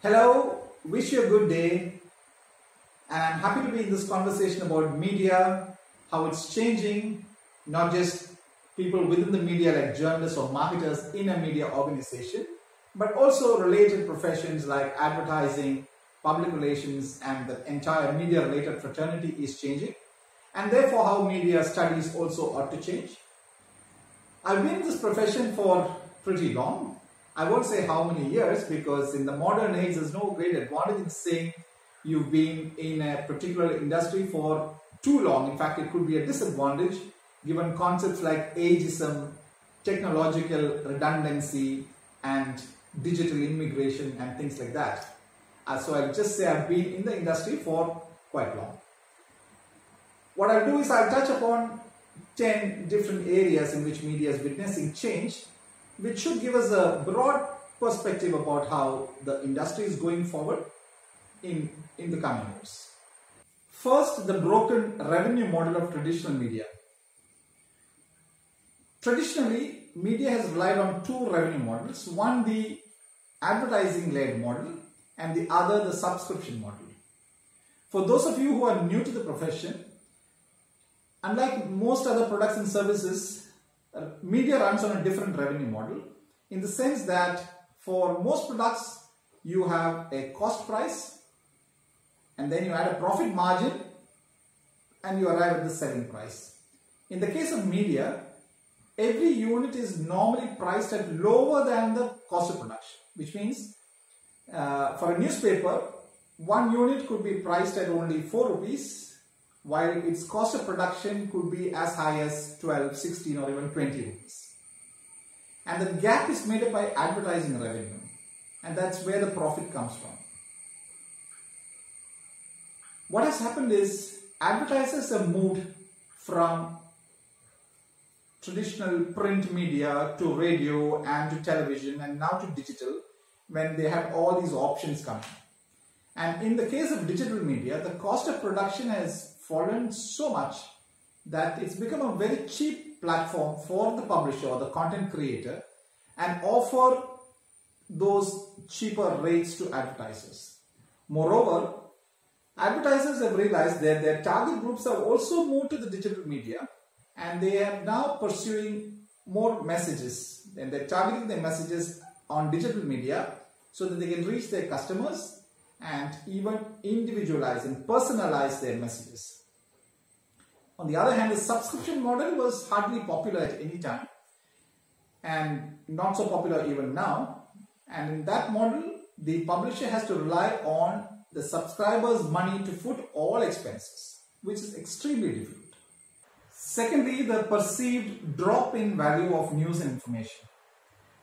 Hello, wish you a good day, and I'm happy to be in this conversation about media, how it's changing, not just people within the media like journalists or marketers in a media organization, but also related professions like advertising, public relations, and the entire media related fraternity is changing, and therefore how media studies also ought to change. I've been in this profession for pretty long. I won't say how many years, because in the modern age there's no great advantage in saying you've been in a particular industry for too long. In fact, it could be a disadvantage given concepts like ageism, technological redundancy, and digital immigration and things like that. So I'll just say I've been in the industry for quite long. What I'll do is I'll touch upon 10 different areas in which media is witnessing change, which should give us a broad perspective about how the industry is going forward in the coming years. First, the broken revenue model of traditional media. Traditionally, media has relied on two revenue models, one the advertising-led model and the other the subscription model. For those of you who are new to the profession, unlike most other products and services, media runs on a different revenue model in the sense that for most products you have a cost price and then you add a profit margin and you arrive at the selling price. In the case of media, every unit is normally priced at lower than the cost of production, which means for a newspaper, one unit could be priced at only 4 rupees, while its cost of production could be as high as 12, 16 or even 20 rupees. And the gap is made up by advertising revenue, and that's where the profit comes from. What has happened is advertisers have moved from traditional print media to radio and to television and now to digital, when they have all these options coming. And in the case of digital media, the cost of production has fallen so much that it's become a very cheap platform for the publisher or the content creator and offer those cheaper rates to advertisers. Moreover, advertisers have realized that their target groups have also moved to the digital media, and they are now pursuing more messages, and they're targeting their messages on digital media so that they can reach their customers and even individualize and personalize their messages. On the other hand, the subscription model was hardly popular at any time and not so popular even now. And in that model, the publisher has to rely on the subscriber's money to foot all expenses, which is extremely difficult. Secondly, the perceived drop in value of news and information.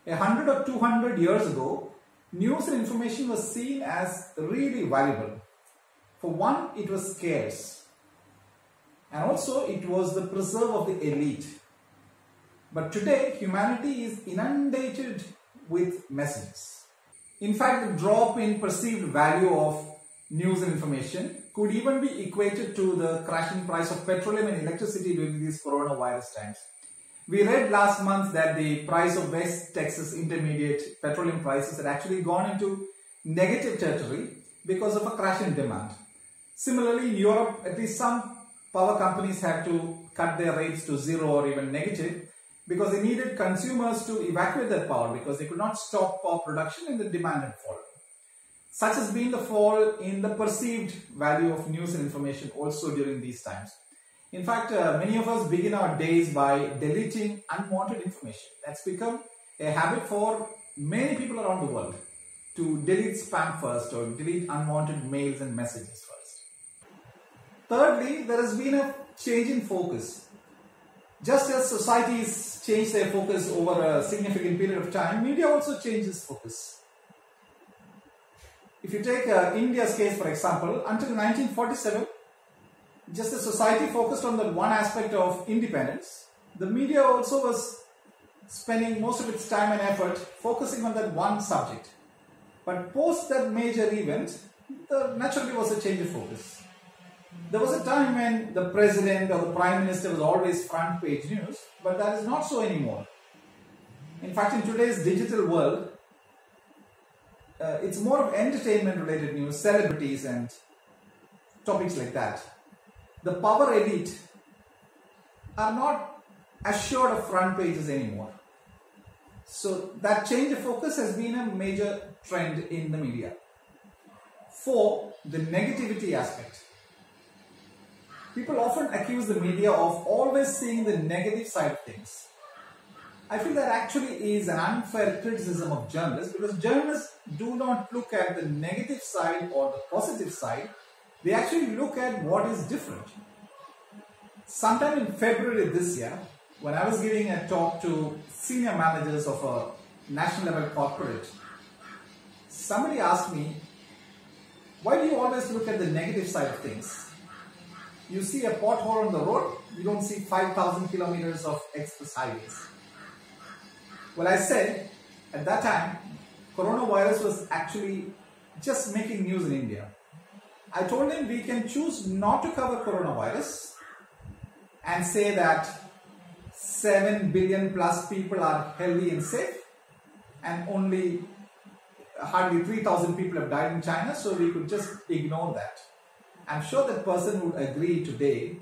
100 or 200 years ago, news and information was seen as really valuable. For one, it was scarce, and also it was the preserve of the elite. But today, humanity is inundated with messages. In fact, the drop in perceived value of news and information could even be equated to the crashing price of petroleum and electricity during these coronavirus times. We read last month that the price of West Texas Intermediate petroleum prices had actually gone into negative territory because of a crash in demand. Similarly, in Europe, at least some power companies had to cut their rates to zero or even negative because they needed consumers to evacuate their power because they could not stop power production and the demand had fallen. Such has been the fall in the perceived value of news and information also during these times. In fact, many of us begin our days by deleting unwanted information. That's become a habit for many people around the world, to delete spam first or delete unwanted mails and messages first. Thirdly, there has been a change in focus. Just as societies change their focus over a significant period of time, media also changes focus. If you take India's case, for example, until 1947, just as society focused on that one aspect of independence, the media also was spending most of its time and effort focusing on that one subject. But post that major event, there naturally was a change of focus. There was a time when the president or the prime minister was always front page news, but that is not so anymore. In fact, in today's digital world, it's more of entertainment related news, celebrities and topics like that. The power elite are not assured of front pages anymore. So that change of focus has been a major trend in the media. 4, the negativity aspect. People often accuse the media of always seeing the negative side of things. I feel that actually is an unfair criticism of journalists, because journalists do not look at the negative side or the positive side. They actually look at what is different. Sometime in February this year, when I was giving a talk to senior managers of a national level corporate, somebody asked me, why do you always look at the negative side of things? You see a pothole on the road, you don't see 5,000 kilometers of express highways. Well, I said, at that time, coronavirus was actually just making news in India. I told him we can choose not to cover coronavirus and say that 7 billion plus people are healthy and safe, and only hardly 3,000 people have died in China, so we could just ignore that. I'm sure that person would agree today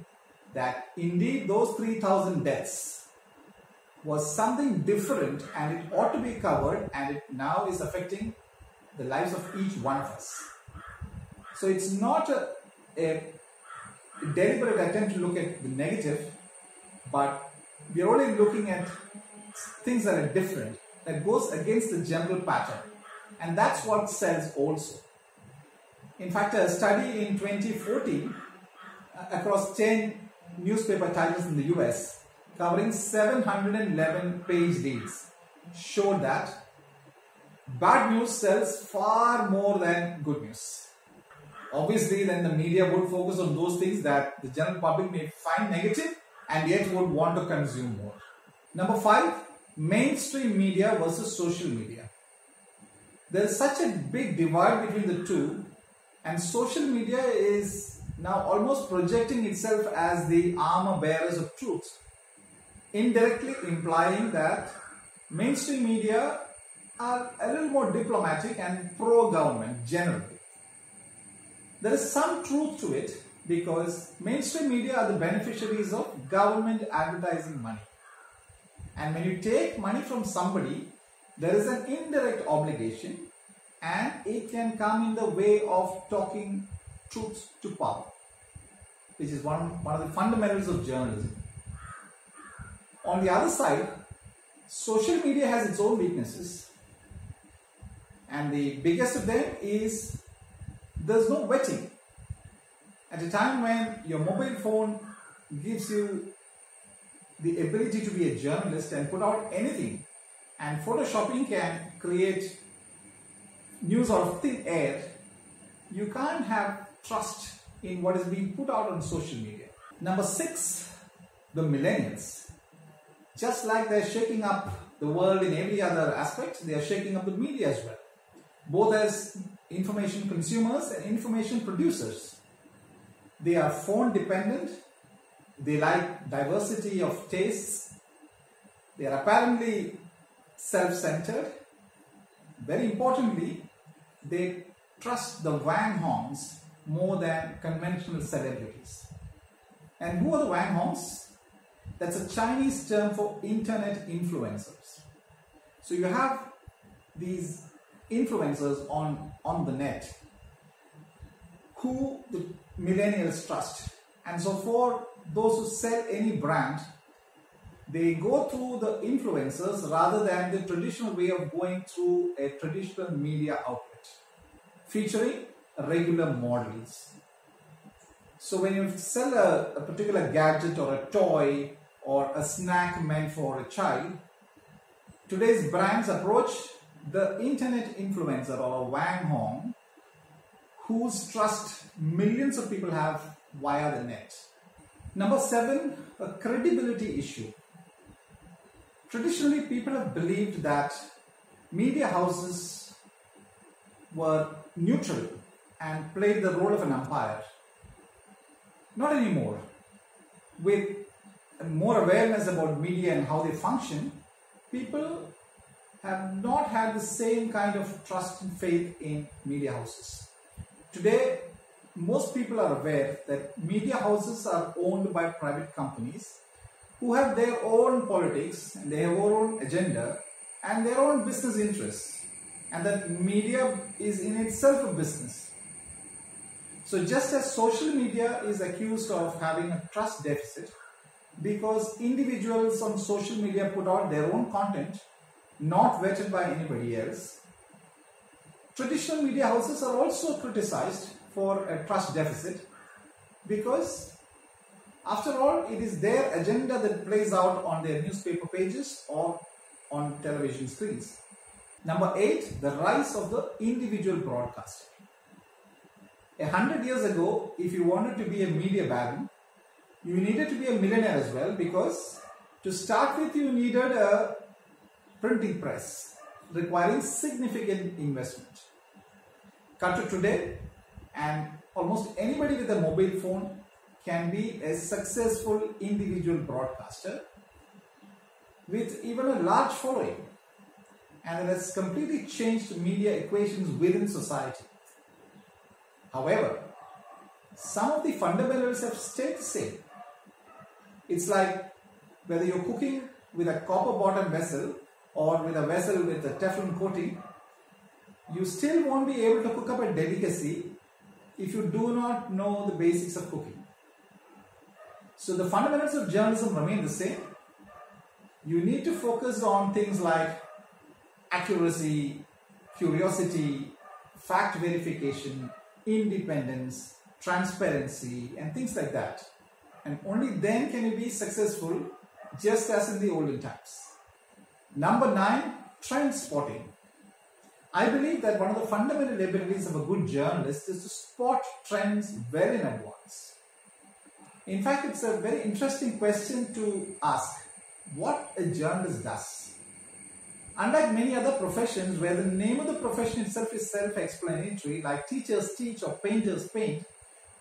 that indeed those 3,000 deaths was something different and it ought to be covered, and it now is affecting the lives of each one of us. So it's not a deliberate attempt to look at the negative, but we're only looking at things that are different, that goes against the general pattern, and that's what sells also. In fact, a study in 2014 across 10 newspaper titles in the US covering 711 page leads showed that bad news sells far more than good news. Obviously, then the media would focus on those things that the general public may find negative and yet would want to consume more. Number 5, mainstream media versus social media. There is such a big divide between the two, and social media is now almost projecting itself as the armor bearers of truth, indirectly implying that mainstream media are a little more diplomatic and pro-government generally. There is some truth to it, because mainstream media are the beneficiaries of government advertising money. And when you take money from somebody, there is an indirect obligation, and it can come in the way of talking truth to power, which is one of the fundamentals of journalism. On the other side, social media has its own weaknesses, and the biggest of them is there's no vetting. At a time when your mobile phone gives you the ability to be a journalist and put out anything, and photoshopping can create news out of thin air, you can't have trust in what is being put out on social media. Number 6, the millennials. Just like they're shaking up the world in every other aspect, they are shaking up the media as well, both as information consumers and information producers. They are phone dependent, they like diversity of tastes, they are apparently self-centered. Very importantly, they trust the Wang Hongs more than conventional celebrities. And who are the Wang Hongs? That's a Chinese term for internet influencers. So you have these influencers on the net who the millennials trust. And so for those who sell any brand, they go through the influencers rather than the traditional way of going through a traditional media outlet, featuring regular models. So when you sell a particular gadget or a toy or a snack meant for a child, today's brands approach the internet influencer or a Wang Hong, whose trust millions of people have via the net. Number 7, a credibility issue. Traditionally, people have believed that media houses were neutral and played the role of an umpire. Not anymore. With more awareness about media and how they function, people have not had the same kind of trust and faith in media houses. Today, most people are aware that media houses are owned by private companies who have their own politics and they have their own agenda and their own business interests, and that media is in itself a business. So just as social media is accused of having a trust deficit because individuals on social media put out their own content not vetted by anybody else, traditional media houses are also criticized for a trust deficit because after all it is their agenda that plays out on their newspaper pages or on television screens. Number 8, the rise of the individual broadcaster. 100 years ago, if you wanted to be a media baron, you needed to be a millionaire as well, because to start with you needed a printing press requiring significant investment. Cut to today, and almost anybody with a mobile phone can be a successful individual broadcaster with even a large following, and it has completely changed media equations within society. However, some of the fundamentals have stayed the same. It's like whether you're cooking with a copper bottom vessel or with a vessel with a Teflon coating, you still won't be able to cook up a delicacy if you do not know the basics of cooking. So the fundamentals of journalism remain the same. You need to focus on things like accuracy, curiosity, fact verification, independence, transparency, and things like that. And only then can you be successful, just as in the olden times. Number 9, trend spotting. I believe that one of the fundamental abilities of a good journalist is to spot trends well in advance. In fact, it's a very interesting question to ask what a journalist does. Unlike many other professions where the name of the profession itself is self-explanatory, like teachers teach or painters paint,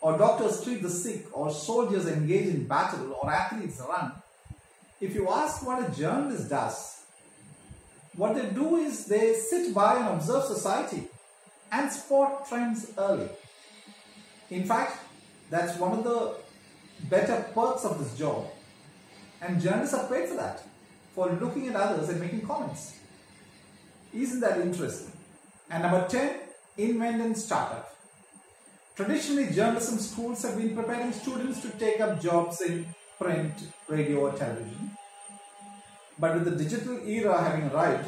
or doctors treat the sick, or soldiers engage in battle, or athletes run, if you ask what a journalist does, what they do is they sit by and observe society and spot trends early. In fact, that's one of the better perks of this job, and journalists are paid for that, for looking at others and making comments. Isn't that interesting? And number 10, invent and startup. Traditionally, journalism schools have been preparing students to take up jobs in print, radio, or television. But with the digital era having arrived,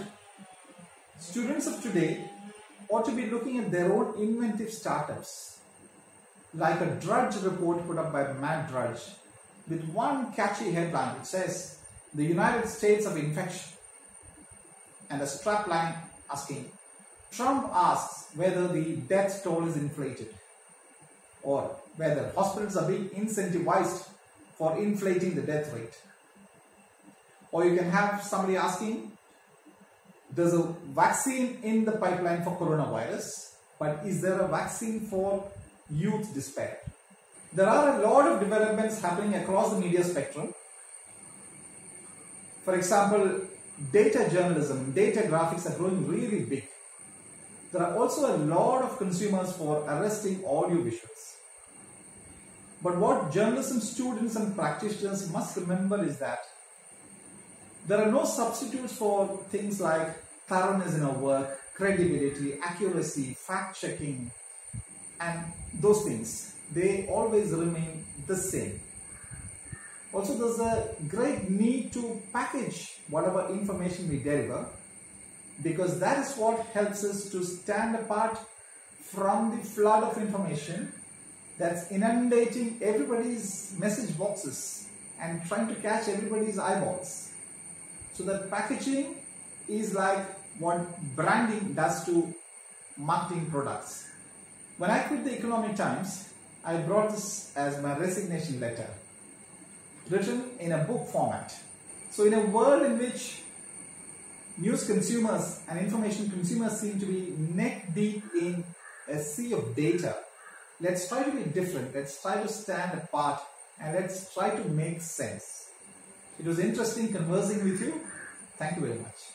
students of today ought to be looking at their own inventive startups, like a Drudge report put up by Matt Drudge with one catchy headline which says, "The United States of Infection," and a strapline asking, "Trump asks whether the death toll is inflated," or whether hospitals are being incentivized for inflating the death rate. Or you can have somebody asking, "There's a vaccine in the pipeline for coronavirus, but is there a vaccine for youth despair?" There are a lot of developments happening across the media spectrum. For example, data journalism, data graphics are growing really big. There are also a lot of consumers for arresting audio visuals. But what journalism students and practitioners must remember is that there are no substitutes for things like thoroughness in our work, credibility, accuracy, fact-checking, and those things. They always remain the same. Also, there's a great need to package whatever information we deliver, because that is what helps us to stand apart from the flood of information that's inundating everybody's message boxes and trying to catch everybody's eyeballs. So that packaging is like what branding does to marketing products. When I quit the Economic Times, I brought this as my resignation letter, written in a book format. So in a world in which news consumers and information consumers seem to be neck deep in a sea of data, let's try to be different, let's try to stand apart, and let's try to make sense. It was interesting conversing with you. Thank you very much.